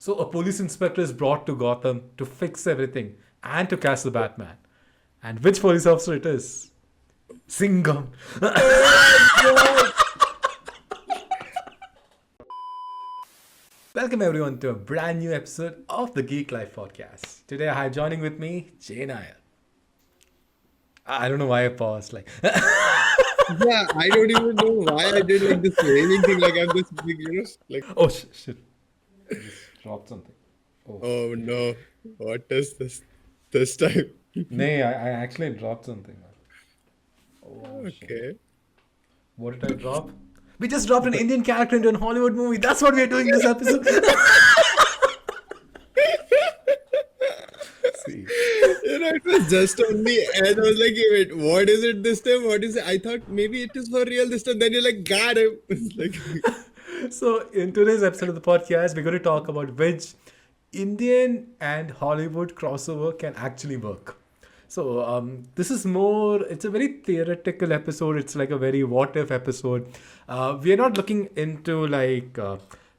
So a police inspector is brought to Gotham to fix everything and to catch the Batman. And which police officer it is? Singham. Oh my god! Welcome everyone to a brand new episode of the Geek Life Podcast. Today I have joining with me Jay Nair. I don't know why I paused. Yeah, I don't even know why I did like this waving thing. Like I'm this big, like Oh shit! I just dropped something. Oh, oh no, what is this time? nay, I actually dropped something. Oh shit! Okay. What did I drop? We just dropped an Indian character into a Hollywood movie. That's what we are doing this episode. See. It was just on the edge. I was like, wait, what is it this time? What is it? I thought maybe it is for real this time. Then you're like, got him. It's like, So, in today's episode of the podcast, we're going to talk about which Indian and Hollywood crossover can actually work. So, this is more, it's a very theoretical episode. It's like a very what if episode. We are not looking into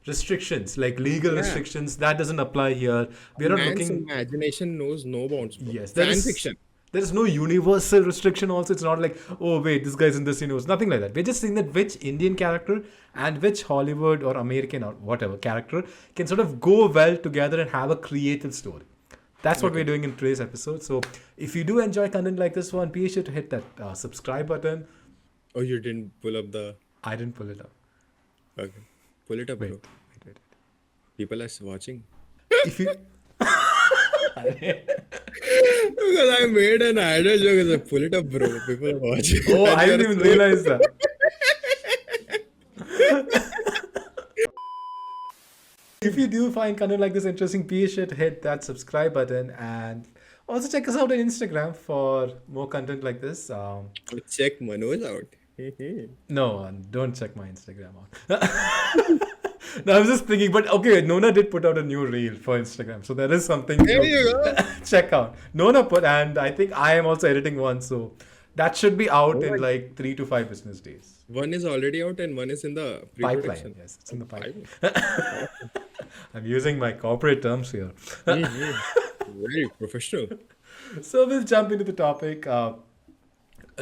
restrictions, like legal yeah, restrictions. That doesn't apply here. We are not man's looking. imagination knows no bounds, bro. Yes, Fan fiction. there is no universal restriction also. It's not like, oh wait, this guy's in this universe. Nothing like that. We're just saying that which Indian character and which Hollywood or American or whatever character can sort of go well together and have a creative story. That's what we're Okay. doing in today's episode. So if you do enjoy content like this one, be sure to hit that subscribe button. Oh, you didn't pull up the. I didn't pull it up. Okay. Pull it up, Wait, bro. wait. People are watching. If you Because I made an idle joke. I said, pull it up, bro. People are watching. oh, And I you're didn't even so- realize that. If you do find content like this interesting, be sure to hit that subscribe button and also check us out on Instagram for more content like this. Check Manoj out. No, don't check my Instagram out. No, I was just thinking, but okay, Nona did put out a new reel for Instagram, so there is something There you go. check out. Nona put, and I think I am also editing one, so that should be out Oh in my- like 3 to 5 business days. One is already out and one is in the Pipeline, pre-production. yes, it's in the pipeline. Pipeline. I'm using my corporate terms here. Very professional. So we'll jump into the topic.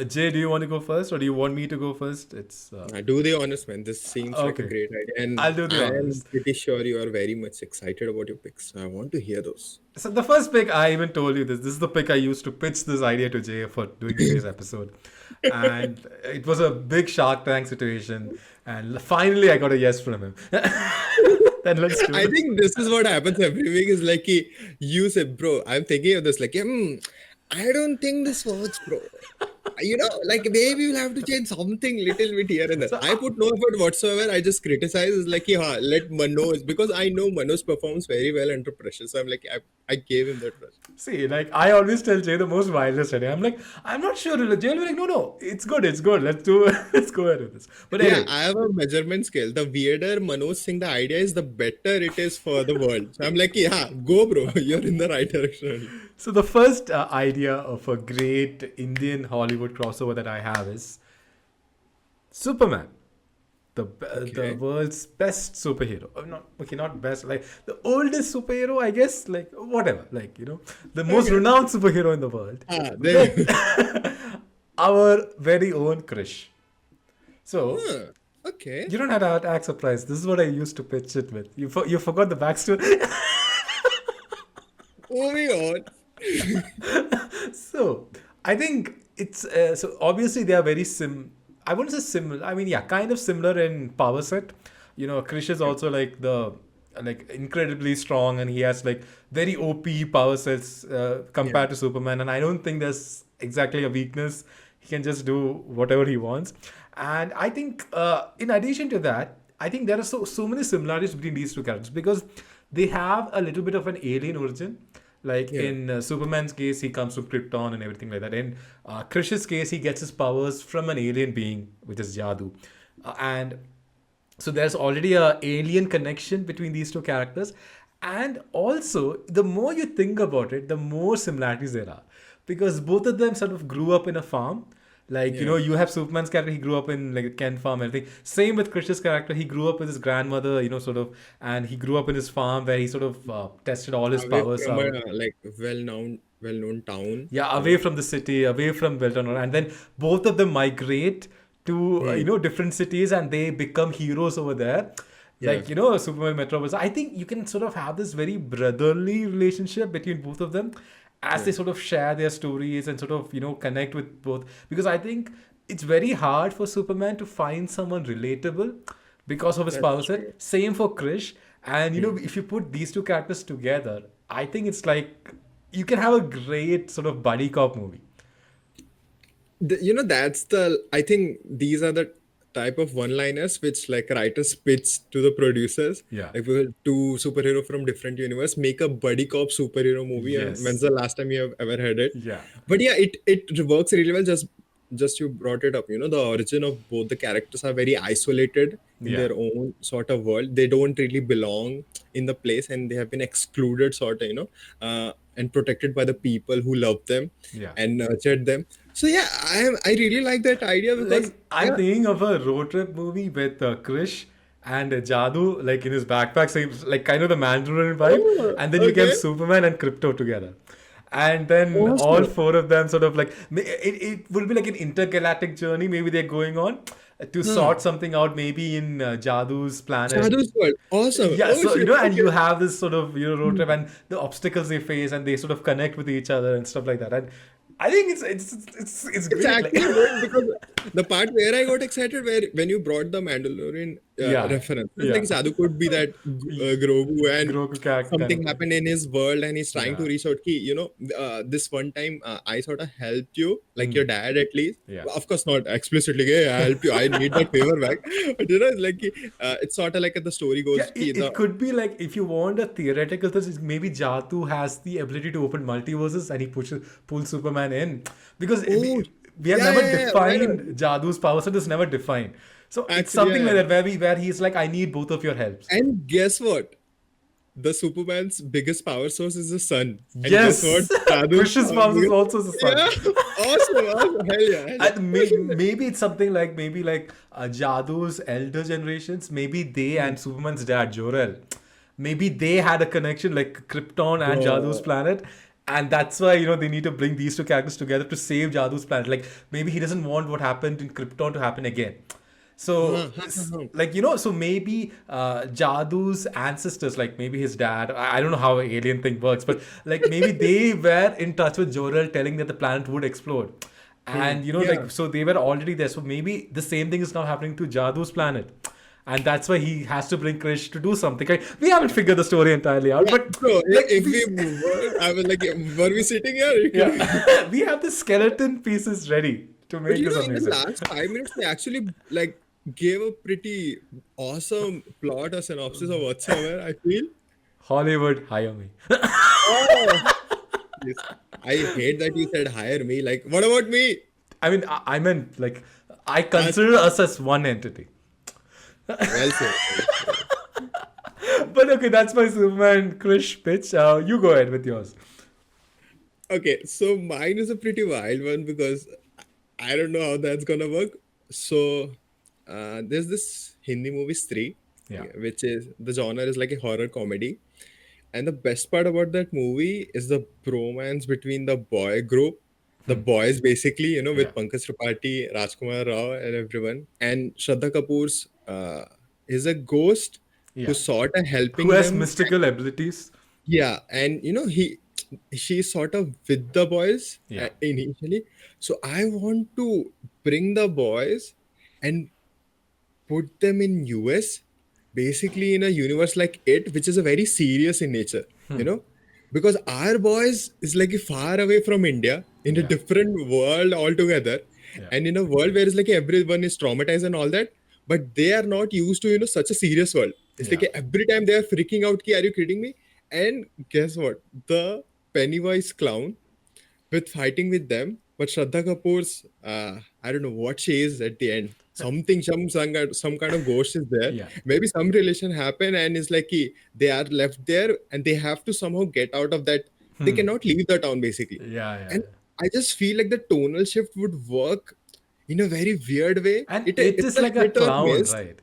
Jay, do you want to go first or do you want me to go first? It's Do the honors, man. This seems like a Okay. great idea. And I'll do the I am honors. pretty sure you are very much excited about your picks. So I want to hear those. So the first pick, I even told you this. This is the pick I used to pitch this idea to Jay for doing today's episode, and it was a big Shark Tank situation. And finally, I got a yes from him. Then let's do I it. think this is what happens every week is like you say, bro, I'm thinking of this like, I don't think this works, bro. Like maybe we'll have to change something little bit here and there. I put no effort whatsoever. I just criticize. It's like, yeah, let Manoj, because I know Manoj performs very well under pressure. So I'm like, I gave him that pressure. See, like I always tell Jay the most wildest idea. I'm like, I'm not sure. Jay will be like, no, it's good. Let's do it. Let's go ahead with this. But Yeah, anyway, I have a measurement scale. The weirder Manoj Singh the idea is, the better it is for the world. So I'm like, yeah, go, bro. You're in the right direction. so the first idea of a great Indian Hollywood crossover that I have is Superman, the Okay. world's best superhero. Not best, like the oldest superhero, I guess. Like whatever, the most Okay. renowned superhero in the world. There. Our very own Krrish. So Huh, okay. you don't have to act surprised. This is what I used to pitch it with. You forgot the backstory. Moving on. So I think it's so obviously they are very I wouldn't say similar. I mean, yeah, kind of similar in power set. Krish is also like incredibly strong, and he has like very OP power sets compared to Superman. And I don't think there's exactly a weakness. He can just do whatever he wants. And I think in addition to that, I think there are so many similarities between these two characters because they have a little bit of an alien origin. Like Yeah. in Superman's case, he comes from Krypton and everything like that. In Krish's case, he gets his powers from an alien being, which is Jadoo. And so there's already a alien connection between these two characters. And also, the more you think about it, the more similarities there are. Because both of them sort of grew up in a farm. Like, Yeah. you have Superman's character, he grew up in like a Kent farm and everything. Same with Krish's character, he grew up with his grandmother, sort of, and he grew up in his farm where he sort of tested all his Away powers from a out. like well-known town, Yeah, you away know. from the city, away from Belton, and then both of them migrate to Hmm. different cities, and they become heroes over there. Yeah. Like Superman Metropolis. I think you can sort of have this very brotherly relationship between both of them, as Yeah. they sort of share their stories and sort of connect with both. Because I think it's very hard for Superman to find someone relatable because of his That's power true. set. Same for Krish. And Hmm. if you put these two characters together, I think it's like you can have a great sort of buddy cop movie. That's I think these are the type of one-liners which like writers pitch to the producers. Yeah. Like, we will two superhero from different universe make a buddy cop superhero movie. When's Yes. the last time you have ever heard it? Yeah. But yeah, it works really well. Just you brought it up. The origin of both the characters are very isolated in Yeah. their own sort of world. They don't really belong in the place, and they have been excluded, sort of, and protected by the people who love them Yeah. and nurtured them. So yeah, I really like that idea because Like I'm yeah, thinking of a road trip movie with Krish and Jadu like in his backpack, same like kind of the Mandarin vibe, oh, and then you get okay, Superman and Crypto together. And then all awesome. four of them sort of like it will be like an intergalactic journey. Maybe they're going on to Huh. sort something out. Maybe in Jadu's planet. Shadow's world, awesome. Yeah, Oh so shit, and okay. you have this sort of road trip and the obstacles they face and they sort of connect with each other and stuff like that. And I think it's It's great. Like actually good because the part where I got excited where when you brought the Mandalorian yeah, reference, it's like yeah. Sadhu could be that Grogu, and Grogu character kind of something thing. happened in his world and he's trying to Yeah. reach out. This one time I sort of helped you, like your Mm. dad at least. Yeah. Well, of course, not explicitly, "Hey, I help you. I need that favor back." But it's like it's sort of like the story Yeah, goes. it could be like if you want a theoretical thing, maybe Jatu has the ability to open multiverses and he pulls Superman in because Oh, we have yeah, never yeah, yeah. Why not? defined Jadu's power set is never defined. So it's Actually, something yeah, like yeah. that where he's like, I need both of your helps. And guess what? The Superman's biggest power source is the sun. And guess what? Yes, Sadhu's Krish's power is also the sun. yeah, awesome, awesome. Hell yeah, hell yeah. And maybe it's something like maybe like Jadu's elder generations. Maybe they and Superman's dad Jor-El, maybe they had a connection like Krypton and Jadu's Bro. planet, and that's why they need to bring these two characters together to save Jadu's planet. Like maybe he doesn't want what happened in Krypton to happen again. So, like so maybe Jadu's ancestors, like maybe his dad. I don't know how an alien thing works, but like maybe they were in touch with Jor-El, telling that the planet would explode, and Yeah. like so they were already there. So maybe the same thing is now happening to Jadu's planet, and that's why he has to bring Krish to do something. Like, we haven't figured the story entirely out, Yeah, but bro, like if we were, I was like, were we sitting here? yeah, we have the skeleton pieces ready to But make this in the amazing. last 5 minutes, they actually like gave a pretty awesome plot or synopsis or whatsoever, I feel. Hollywood, hire me. Oh, yes. I hate that you said hire me. Like, what about me? I mean, I meant like I consider us as one entity. Well said. But okay, that's my Superman Krish pitch. You go ahead with yours. Okay, so mine is a pretty wild one because I don't know how that's gonna work. So there's this Hindi movie Stree, Yeah. which is the genre is like a horror comedy. And the best part about that movie is the bromance between the boy group, the boys basically, Yeah. with Pankaj Tripathi, Rajkumar Rao, and everyone. And Shraddha Kapoor's is a ghost Yeah. who's sort of Who helping has them. mystical abilities? Yeah, and she's sort of with the boys Yeah. initially. So I want to bring the boys and put them in US, basically in a universe like it, which is a very serious in nature, because our boys is like far away from India in a Yeah. different world altogether, Yeah. and in a world where it's like everyone is traumatized and all that, but they are not used to such a serious world. It's like Yeah. every time they are freaking out, ki, are you kidding me? And guess what? The Pennywise clown with fighting with them, but Shraddha Kapoor's, I don't know what she is at the end. Something, some kind of ghost is there. Yeah. Maybe some relation happen, and it's like they are left there, and they have to somehow get out of that. They cannot leave the town basically. Yeah. Yeah. And I just feel like the tonal shift would work in a very weird way. And it It's is a like a hit or clown, miss. right?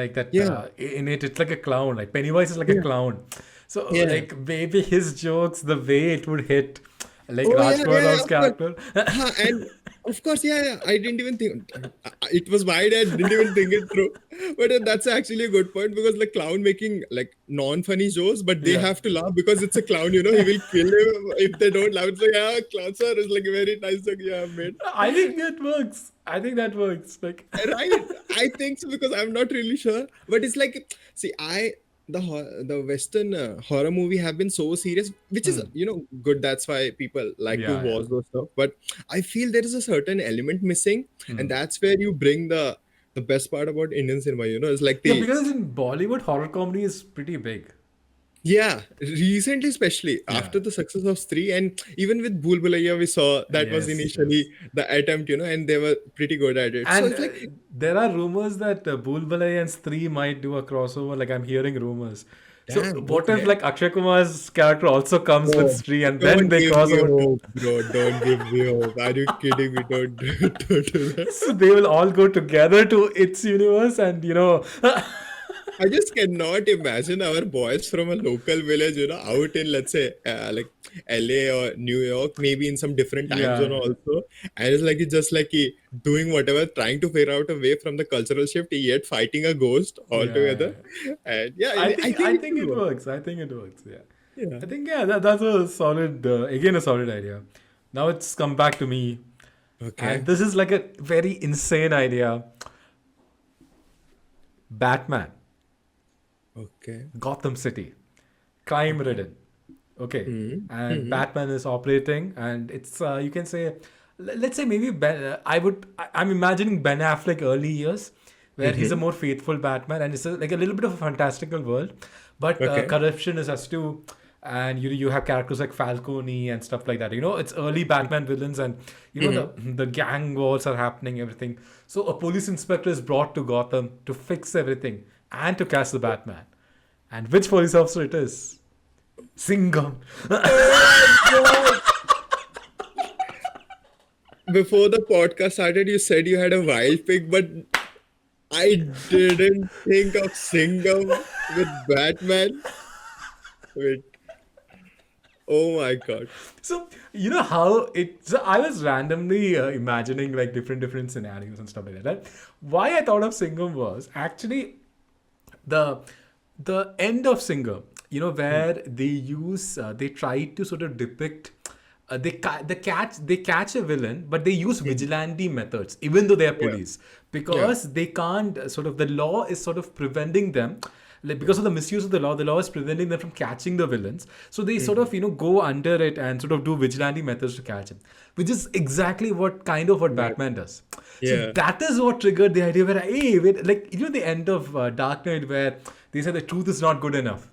Like that Yeah, in it, it's like a clown. Like Pennywise is like a yeah, clown. So yeah. like maybe his jokes, the way it would hit, like Oh yeah, Rajkumar yeah, yeah. Raw's Of course. character. And of course, yeah, yeah. I didn't even think it was my dad. Didn't even think it through. But that's actually a good point because the clown making like non-funny jokes, but they Yeah. have to laugh because it's a clown. You know, he will kill him if they don't laugh. So yeah, clown sir is like a very nice joke you have made. I think that works. I think that works. Like, Right. I think so because I'm not really sure. But it's like, see, the Western horror movie have been so serious, which is good. That's why people like to yeah, yeah. watch those stuff. But I feel there is a certain element missing, and Hmm. that's where you bring the best part about Indian cinema. It's like Yeah, the because in Bollywood, horror comedy is pretty big. yeah, recently, especially Yeah. after the success of Stree, and even with Bhool Bhulaiya, we saw that was Yes, yes. initially the attempt, and they were pretty good at it. So And it's like, there are rumors that Bhool Bhulaiya and Stree might do a crossover. Like I'm hearing rumors. So damn, what if okay. like Akshay Kumar's character also comes with Oh, Stree and then don't they give cross me over to? hope, bro. Don't give me hope. Are you kidding me? Don't do that. So they will all go together to its universe, and I just cannot imagine our boys from a local village, out in, let's say, like LA or New York, maybe in some different time yeah, zone also. And it's just like doing whatever, trying to figure out a way from the cultural shift, yet fighting a ghost yeah. altogether. And yeah, I I think think I it think will it work. works. I think it works. Yeah. Yeah. I think that's a solid again a solid idea. Now it's come back to me, and Okay. this is like a very insane idea. Batman, Okay. Gotham City, crime Okay. ridden. Okay, Hmm. and Hmm. Batman is operating, and it's you can say, let's say maybe I'm imagining Ben Affleck early years, where he's a Hmm. more faithful Batman, and it's like a little bit of a fantastical world, but Okay. corruption is as too, and you have characters like Falcone and stuff like that. It's early Batman villains, and the Hmm. the gang wars are happening, everything. So a police inspector is brought to Gotham to fix everything and to catch the Batman. And which police officer it is? Singham. Oh my God. Before the podcast started, you said you had a wild pick, but I didn't think of Singham with Batman. Wait, oh my God. So you know how it. So I was randomly imagining like different scenarios and stuff like that. Right? Why I thought of Singham was actually the the end of Singham. Where they try to sort of depict. They catch a villain, but they use vigilante methods, even though they are Yeah, police, yeah. because they can't. Sort of the law is sort of preventing them, like because of the misuse of the law. The law is preventing them from catching the villains, so they sort of go under it and sort of do vigilante methods to catch him, which is exactly what Bat- Batman does. So Yeah, that is what triggered the idea where hey, wait, like the end of Dark Knight where they said the truth is not good enough.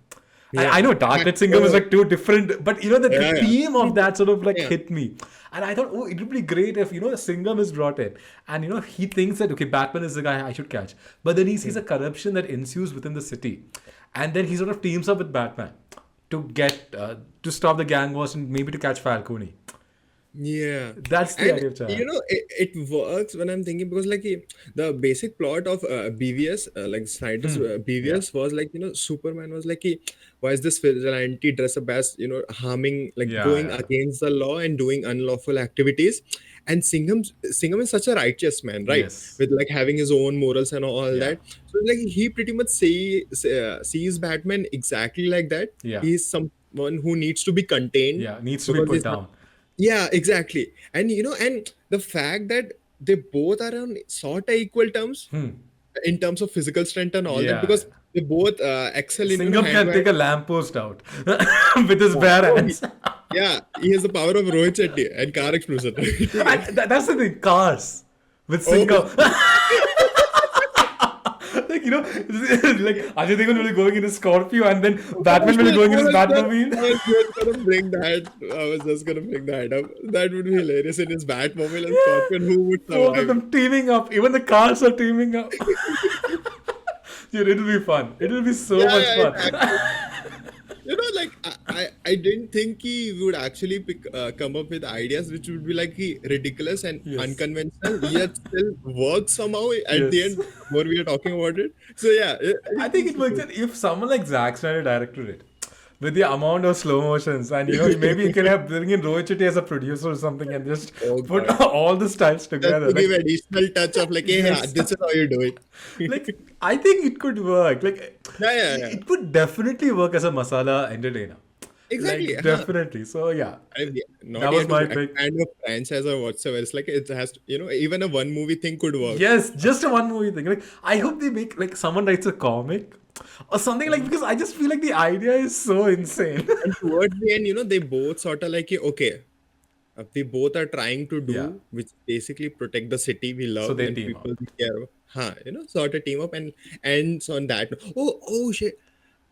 I yeah. know Dark Knight Singham is Oh, like two different, but the yeah, yeah. theme of that sort of like Yeah. hit me. And I thought, oh, it would be great if, Singham is brought in. And, he thinks that, okay, Batman is the guy I should catch. But then he sees a corruption that ensues within the city. And then he sort of teams up with Batman to stop the gang wars and maybe to catch Falcone. Yeah, That's the and idea of Chad. it works when I'm thinking because like the basic plot of BVS, like Snyder's Yeah. BVS was like Superman was like why is this vigilante dress up as harming like Yeah, going yeah. against the law and doing unlawful activities, and Singham is such a righteous man, right? Yes. With like having his own morals and all Yeah. that. So like he pretty much sees Batman exactly like that. Yeah. He's someone who needs to be contained Yeah. Needs to be because put he's down. yeah, exactly. And and the fact that they both are on sort of equal terms in terms of physical strength and all that, Yeah. because they both excel in Singham hand can to take hand. a lamppost out with his Yeah. bare Oh, hands. yeah, he has the power of Rohit Shetty and car explosion. And that's the thing, cars with Oh, Singham. Like, like Ajay Devgan will be going in his Scorpio and then oh Batman will be shit! going in his Batmobile. I was just gonna bring that. I was just gonna bring that up. That would be hilarious in his Batmobile and Scorpion. Who would Both of survive? them teaming up. Even the cars are teaming up. Dude, it'll be fun. It'll be so Yeah, much yeah, fun. exactly. Like I I didn't think he would actually come up with ideas which would be like ridiculous and Yes. unconventional, yet still work somehow at the Yes. end. The more we are talking about it, so yeah, I it think was it works out if someone like Zack Snyder directed it with the amount of slow motions, and maybe you can have bring in Rohit Shetty as a producer or something and just oh put god, all the styles just together. to give Like, additional touch of like, hey, yes. this is how you do it. Like, I think it could work. Like, Yeah, yeah, yeah. it could definitely work as a masala entertainer. Exactly. Like, Huh. definitely. So yeah, I've that not was yet to my pick. expand a franchise or whatsoever. It's like it has to, even a one movie thing could work. Yes, just a one movie thing. Like, I hope they make like someone writes a comic or something, like, because I just feel like the idea is so insane. And towards the end, they both sort of like, okay, we both are trying to Yeah. do, which basically protect the city we So love they and team people up. we care about. Huh, sort of team up and ends on that. Oh shit.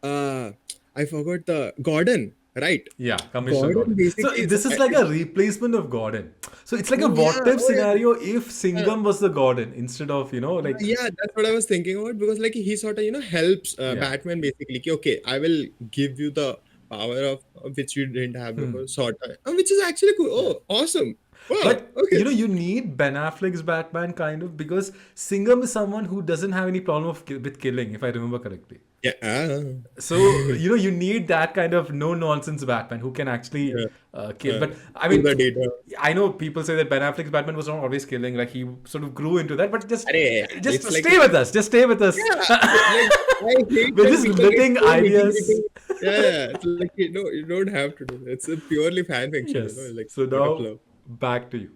Uh, I forgot the Gordon, right? Yeah, Commissioner Gordon Gordon. So basically is, this is like a replacement of Gordon. So it's like a oh yeah, what if oh yeah. scenario if Uh, Singham was the Gordon instead of, like, yeah, that's what I was thinking about because like he sort of helps yeah. Batman basically. Okay, I will give you the power of which you didn't have before, sort of, which is actually cool. Yeah. Oh, awesome! Wow. But Okay. you need Ben Affleck's Batman kind of, because Singham is someone who doesn't have any problem with killing, if I remember correctly. Yeah. So you need that kind of no nonsense Batman who can actually Yeah. kill. But I To mean, the data. I know people say that Ben Affleck's Batman was not always killing. Like, he sort of grew into that. But just It's like stay with us. Just stay with us. yeah, like I hate We're when just people get letting so ideas. nitty-gritty. Yeah. It's like you don't have to do it. It's a purely fan fiction, Yes. like So out of now love. back to you.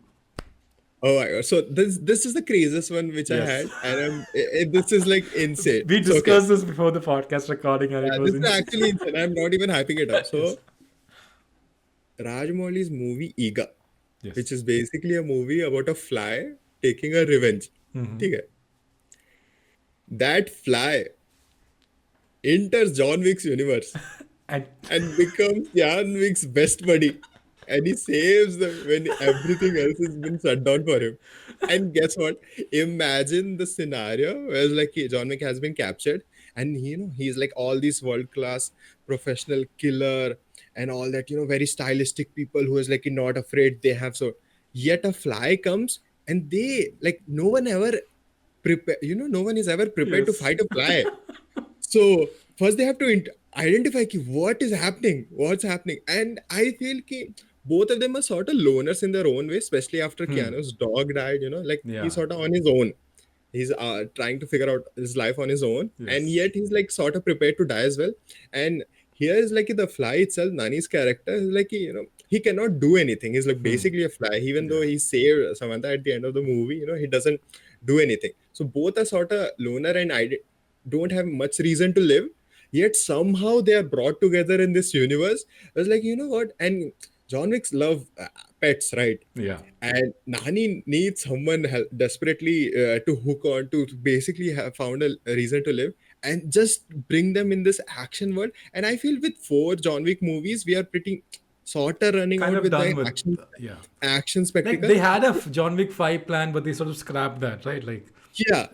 Oh my god! So this is the craziest one which I Yes. had, and this is like insane. We So okay, discussed this before the podcast recording, and it yeah, was this is insane. actually insane. I'm not even hyping it up. Yes. So Rajmouli's movie Eega, Yes. which is basically a movie about a fly taking a revenge. ठीक है? That fly enters John Wick's universe And and becomes John Wick's best buddy. And he saves them when everything else has been shut down for him. And guess what? Imagine the scenario where like John Wick has been captured, and he's like all these world-class professional killer and all that, very stylistic people who is like not afraid. They have so yet a fly comes and they like no one ever prepare. No one is ever prepared to yes. fight a fly. So first they have to identify what is happening, what's happening, and I feel ki both of them are sort of loners in their own way, especially after Keanu's dog died. Like he's Yeah. sort of on his own. He's trying to figure out his life on his own, and Yes. yet he's like sort of prepared to die as well. And here is like the fly itself. Nani's character is like he cannot do anything. He's like basically a fly, even though Yeah. he saved Samantha at the end of the movie. He doesn't do anything. So both are sort of loner and don't have much reason to live, yet somehow they are brought together in this universe. I was like, you know what? And John Wick's love pets, right? Yeah. And Nani needs someone desperately to hook on to basically have found a reason to live and just bring them in this action world. And I feel with 4 John Wick movies, we are pretty sort of running Kind out of with done the with, action yeah. action Like, spectacle. they had a John Wick 5 plan, but they sort of scrapped that, right? Like, Yeah,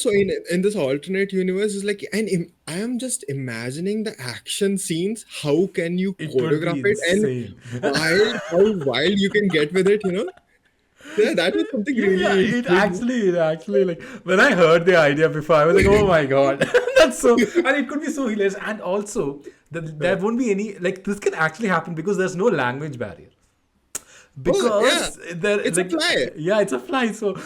so in this alternate universe, is like, and I am just imagining the action scenes. How can you it would be choreograph it, and insane. how wild you can get with it? Yeah, that was something Yeah, really intriguing. it actually, like, when I heard the idea before, I was like, oh my god, that's so, and it could be so hilarious. And also, there won't be any, like, this can actually happen because there's no language barrier. Oh yeah, Because there, it's a like, fly. yeah, it's a fly. So,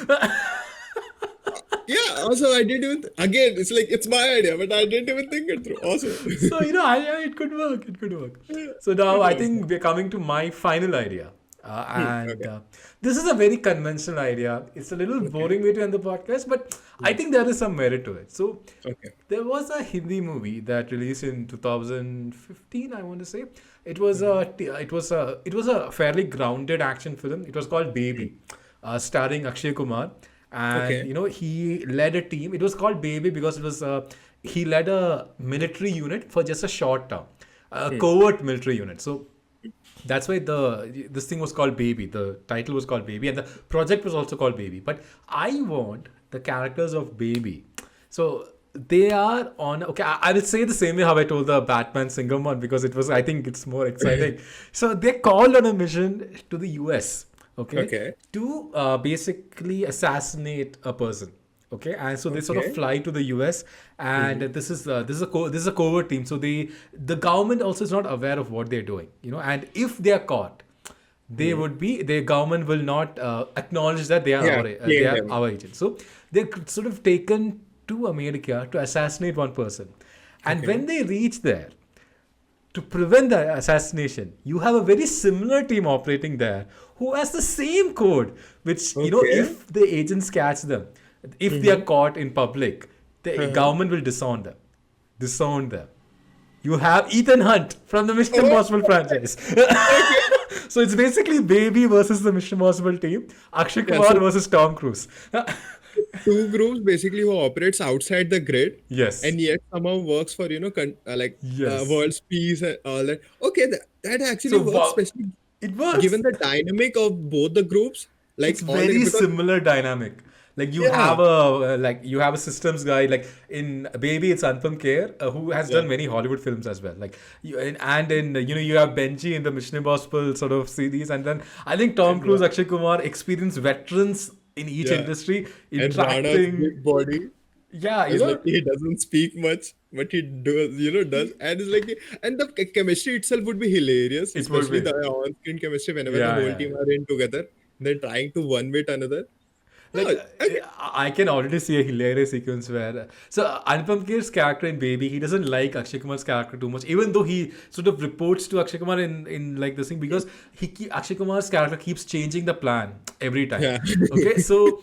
Yeah. Also, I didn't even again. It's like it's my idea, but I didn't even think it through. Also, so it could work. It could work. So now it I was. think we're coming to my final idea. And Okay. this is a very conventional idea. It's a little Okay. boring way to end the podcast, but I think there is some merit to it. So Okay. there was a Hindi movie that released in 2015, I want to say. It was a fairly grounded action film. It was called Baby, starring Akshay Kumar, and Okay. he led a team. It was called Baby because he led a military unit for just a short term, a covert military unit. So that's why this thing was called Baby. The title was called Baby, and the project was also called Baby. But I want the characters of Baby. So they are on. Okay, I will say the same way how I told the Batman Singham one because it was. I think it's more exciting. So they're called on a mission to the U.S. Okay, Okay. to basically assassinate a person. Okay, and so they sort of Okay. fly to the U.S. and Mm-hmm. this is a covert team. So the government also is not aware of what they're doing. And if they are caught, the government will not acknowledge that Yeah, they claim are them. our agents. So they're sort of taken to America to assassinate one person, and when Okay. they reach there to prevent the assassination, you have a very similar team operating there who has the same code, which Okay. if the agents catch them, if they are Mm-hmm. caught in public, the Uh-huh. government will disown them. You have Ethan Hunt from the Mission Oh, Impossible franchise. okay. So it's basically Baby versus the Mission Impossible team, Akshay Yeah, Kumar so versus Tom Cruise. two groups basically who operates outside the grid Yes. and yet somehow works for, like Yes. world's peace and all that. Okay, that actually So works, especially it given works. the dynamic of both the groups. It's Like all the very because similar dynamic. Like yeah, you have a systems guy like in Baby it's Anupam Kher who has yeah, done many Hollywood films as well. Like and in you have Benji in the Mission Impossible sort of series, and then I think Tom and Cruise, Akshay Kumar, experienced veterans in each yeah, industry and Rana's interacting. big body. Yeah, It's like he doesn't speak much, but he does, and it's like, and the chemistry itself would be hilarious, it would especially be. the on-screen chemistry whenever the Yeah, whole yeah, team yeah. are in together, they're trying to one wit another. Like Oh, okay. I can already see a hilarious sequence where Anupam Kher's character in Baby, he doesn't like Akshay Kumar's character too much, even though he sort of reports to Akshay Kumar in like this thing because Akshay Kumar's character keeps changing the plan every time. Yeah. Okay, so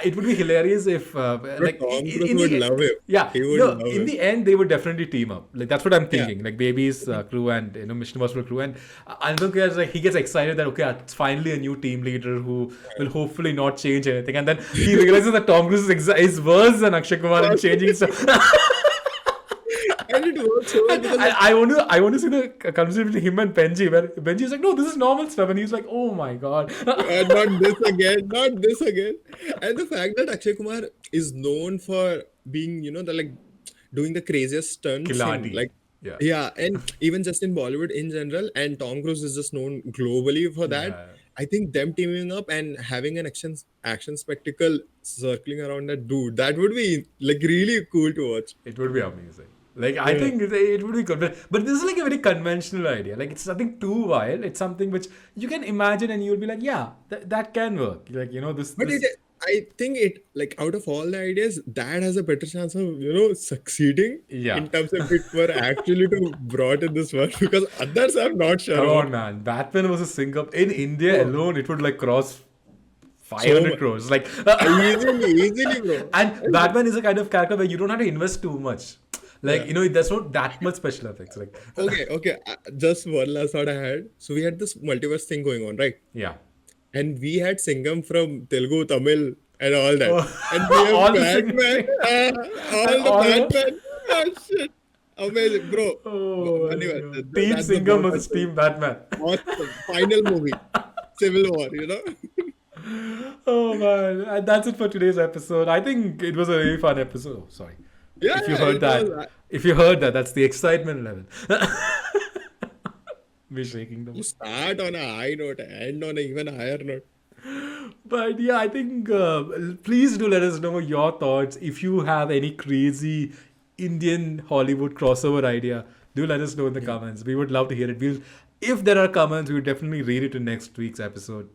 it would be hilarious if But Tom Cruise in would the love him. yeah, He would no, love in him. the end they would definitely team up. Like that's what I'm Yeah. thinking. Like Baby's crew and Mission Impossible crew, and Anupam Kher is like he gets excited that okay, it's finally a new team leader who will hopefully not change anything, and then he realizes that Tom Cruise is worse than Akshay Kumar in changing stuff. And it works so well And because, like, I want to see the conversation between him and Benji, where Benji is like, no, this is normal stuff, and he's like, oh my god. not this again, not this again. And the fact that Akshay Kumar is known for being, the like doing the craziest stunts in Kiladi. like Yeah. yeah, and even just in Bollywood in general, and Tom Cruise is just known globally for that. Yeah. I think them teaming up and having an action spectacle circling around that dude, that would be like really cool to watch. It would be amazing. Like I Yeah. think it would be good, but this is like a very conventional idea. Like it's nothing too wild. It's something which you can imagine, and you'll be like, yeah, that can work. Like But this. I think it like out of all the ideas, that has a better chance of succeeding Yeah. in terms of it were actually to brought in this world because others I'm not sure Come about. on, man. Batman was a Singham. In India Oh, alone, it would like cross so 500 much. crores. Like, Easily, bro. and Batman is a kind of character where you don't have to invest too much. Like, Yeah. there's not that much special effects. Like, Okay. Just one last thought I had. So we had this multiverse thing going on, right? yeah. And we had Singham from Telugu, Tamil, and all that. And we Oh, have all the Batman, things. And all the all Batman. Oh shit. Amazing, bro. Oh, my Anyway, God. Team that's the Singham bond. versus Team Batman. What's the final movie? Civil War. Oh man, and that's it for today's episode. I think it was a really fun episode. Oh, sorry, Yeah, if you heard it was. that, that's the excitement level. Me shaking the You book. start on a high note, end on an even higher note. But yeah, I think please do let us know your thoughts. If you have any crazy Indian Hollywood crossover idea, do let us know in the comments. We would love to hear it. If there are comments, we'll definitely read it in next week's episode.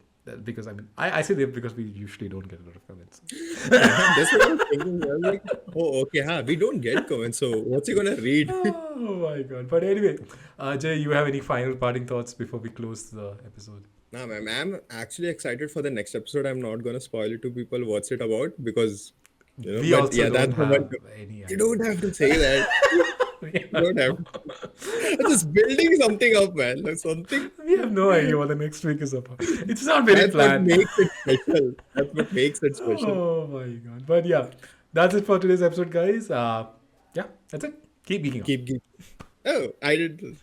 Because I mean, I say that because we usually don't get a lot of comments. That's what I was thinking. I was like, oh, okay, we don't get comments, so what's he gonna read? Oh my god. But anyway, Jay, you have any final parting thoughts before we close the episode? Nah, man, I'm actually excited for the next episode. I'm not gonna spoil it to people what's it about because We but also yeah, don't that's the one. have any You idea. don't have to say that. You don't have to. I'm just building something up, man. Like something We have no idea what the next week is about. It's not very that's what planned. makes it special. That's what makes it special. Oh my god. But yeah, that's it for today's episode, guys. Yeah, that's it. Keep geeking out. Keep. Oh, I did.